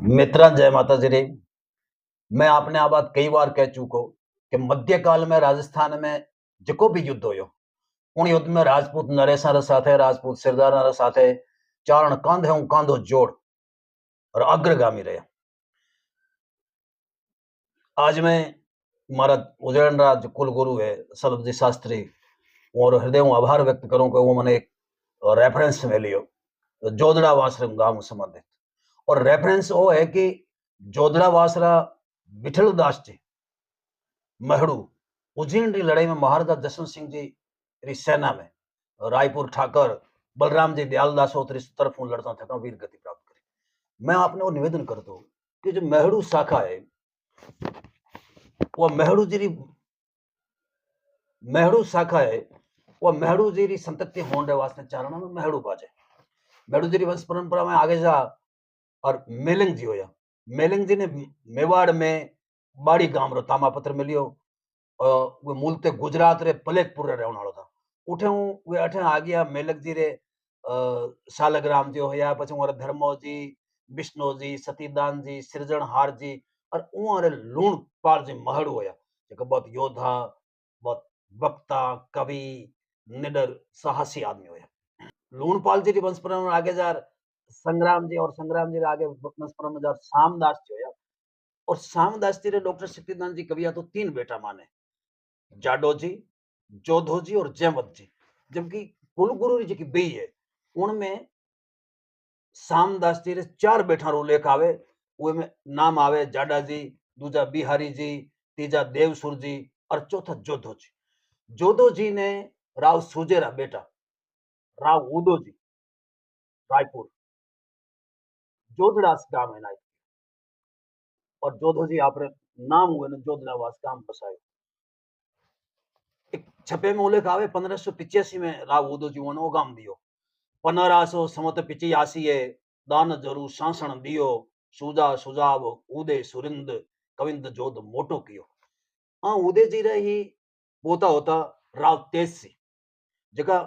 मित्रा जय माता जी रे। मैं आपने आ बात कई बार कह चुको कि मध्यकाल में राजस्थान में जो भी युद्ध हो उन युद्ध में राजपूत नरेशा रे साथे राजपूत सिरदारा रे साथे चारण कांधे हूं कांधो जोड़ और अग्रगामी रहे। आज मैं मारा उजैन राज कुल गुरु है सलभ जी शास्त्री और हृदय आभार व्यक्त करूं कि वो मैंने एक रेफरेंस में लियो जोधड़ा वासरम गांव संबंधित और रेफरेंस वो है कि जोधड़ा वासरा विठल दास जी महड़ू उज्जैन की लड़ाई में महाराजा जसवंत सिंह जी री सेना में रायपुर ठाकर बलराम जी दयालदास तरफ लड़ता था वीर गति प्राप्त करी। मैं आपने वो निवेदन करता हूँ कि जो महड़ू शाखा है वो महड़ू शाखा है वो महड़ू जी री संतति होने वास्ते चारण में महड़ू बाजे महड़ू जी वंश परंपरा में आगे जा और मेलिंग जी होया। मेलिंग जी ने मेवाड़ में बाड़ी गांव रो तामापत्र मिलियो वो मूलते गुजरात रे पलेकपुर रे रहने वाला था। उठे हूँ वे अठे आ गया मेलक जी रे सालग्राम जी होया पछे हमारे धर्मो जी विष्णु जी सतीदान जी सृजनहार जी और उहारे लूण पाल जी महड़ू होया जो बहुत योद्धा बहुत वक्ता कवि निडर साहसी आदमी होया। लूणपाल जी री वंश परंपरा आगे जार संग्राम जी और संग्राम जी रे आगे वंश परंपरा जार सामदास जी होया और सामदास जी रे डॉक्टर शक्तिदान जी कविया तो 3 बेटा माने जाडो जी जोधो जी और जयवंत जी। जबकि कुलगुरु जी की बी है उनमें सामदास जी रे 4 बेटा रो उल्लेख आवे उनमें नाम आवे जाडा जी दूजा बिहारी जी तीजा देवसुर जी और चौथा जोधो जी। जोधो जी ने राव सुजेरा बेटा राव उदो जी रायपुर जोधड़ास गांव है और जोधो जी आप नाम हुए ने जोधड़ावास गांव बसायो। एक छपे में उल्लेख आवे 1585 में राव उदो जी वो गांव दियो 1500 समत 85 दान जरू शासन दियो सुजा सुजाव उदय सुरिंद कविंद जोध मोटो कियो। हाँ उदय जी रे ही पोता होता राव तेज सिंह जका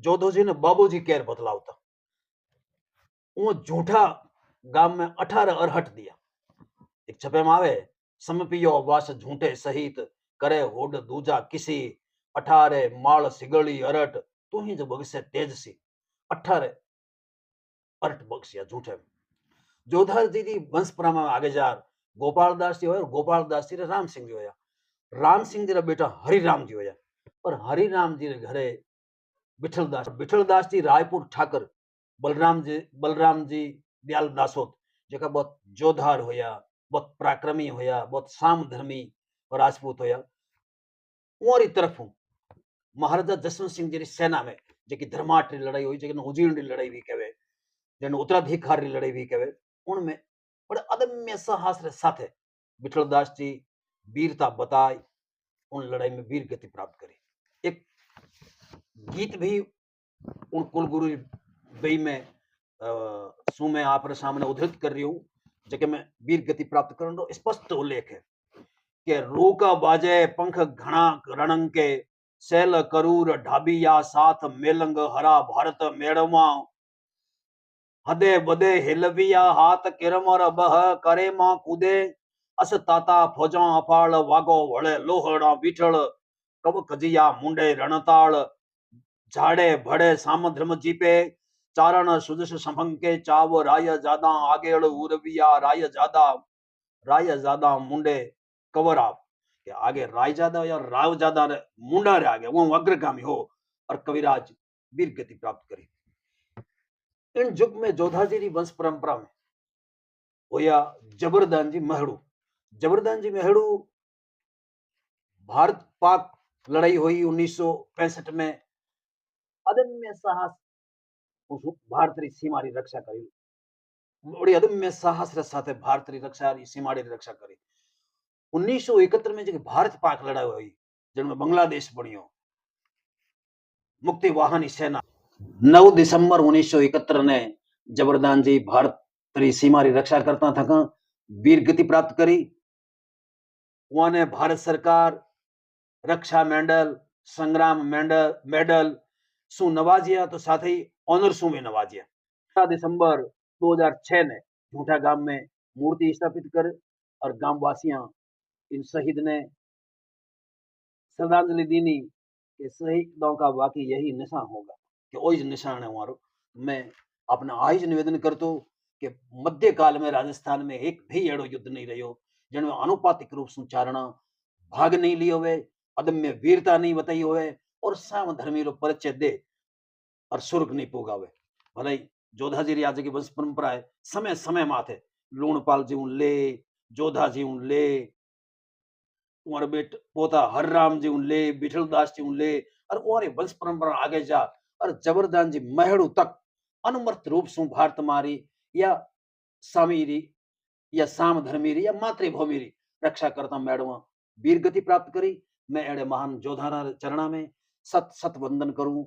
जोधो जी ने बाबू जी केर बतलावता वो झूठा गांव में 18 अरहट दिया। एक छपे में आवे समपियो वास झूठे सहित करे होड दूजा किसी 18 माल सिगड़ी अरट तू ही जो बगसे तेज सी 18 अरट बक्सिया झूठे में। जोधार जी की वंश परंपरा में आगे जा गोपालदास जी होया और गोपालदास जी रे राम सिंह जी होया। राम सिंह जी रा बेटा हरिराम जी होया और हरिराम जी रे घरे विठलदास जी रायपुर ठाकर बलराम जी दयाल दासोत जेका बहुत जोधार होया बहुत पराक्रमी होया बहुत सामधर्मी और राजपूत होया। उरी तरफ हूं महाराजा जसवंत सिंह जी सेना में जेकी धर्माट री लड़ाई हुई जेकी उजीर्ण री लड़ाई भी कहे जन उत्तराधिकार री लड़ाई भी कहे उनमें बड़े अदम्य साहस रे साथे विठलदास जी वीरता बताई उन लड़ाई में वीर गति प्राप्त करी। एक गीत भी उन कुलगुरु बई में सु मैं आप सामने उद्धृत कर रही हूं जगह में वीर गति प्राप्त करने स्पष्ट उल्लेख है कि रूका बाजे पंख घना रणंग के सैल करूर ढाबिया साथ मेलंग हरा भारत मेड़वा हदे बदे हिलविया हाथ किरमर बह करे मां कूदे अस ताता फौजा अपाल वागो वळे लोहड़ा बीठल कब कजिया मुंडे रणताल झाड़े भड़े सामध्रम जीपे चारण सुजस संभंके चाव राय जादा आगेड़ उरविया राय जादा मुंडे कवरा के आगे राय जादा या राव जादा मुंडा रे आगे वो अग्रगामी हो और कविराज वीर गति प्राप्त करी। इन युग में जोधाजी की वंश परंपरा में होया जबरदान जी महड़ू भारत पाक लड़ाई हुई 1965 में अदम्य साहस भारत री सीमा री रक्षा करी बड़ी अदम्य साहस रे साथे भारत री रक्षा री सीमा री रक्षा करी। 1971 में जो भारत पाक लड़ाई हुई जिनमें बांग्लादेश बनियो मुक्ति वाहनी सेना 9 दिसंबर 1971 ने जबरदान जी भारत री सीमा री रक्षा करता था वीर गति प्राप्त करी। उन्होंने भारत सरकार रक्षा मेडल संग्राम मेडल सु नवाजिया तो साथ ही ऑनर सु में नवाजिया। 4 दिसंबर 2006 ने झूठा गांव में मूर्ति स्थापित कर और गांववासियां इन शहीद ने श्रद्धांजलि दीनी कि शहीदों का वाकई यही निशान होगा कि वही निशान है हमारो। मैं अपना आहिज निवेदन करतो कि मध्य काल में राजस्थान में एक भी एड़ो युद्ध नहीं रहो जिनमें अनुपातिक रूप से चारणा भाग नहीं लियो हुए, अदम्य वीरता नहीं बताई हुए और साम धर्मी रो परिचय दे और सुर्ग नहीं पोगावे। भले ही जोधा जी आज की वंश परंपरा है समय समय माथे लूणपाल जी ले, जोधा जी ले, तुम्हारे बेट पोता हरराम जी ले, विठलदास जी ले और और वंश परंपरा आगे जा और जबरदस्त जी महड़ू तक अनुमर्त रूप से भारत मारी या सामीरी या साम धर्मीरी या मातृभूमि री रक्षा करता मैडम वीर गति प्राप्त करी। मैं एड़े महान जोधाना चरणा में सत सत वंदन करूं।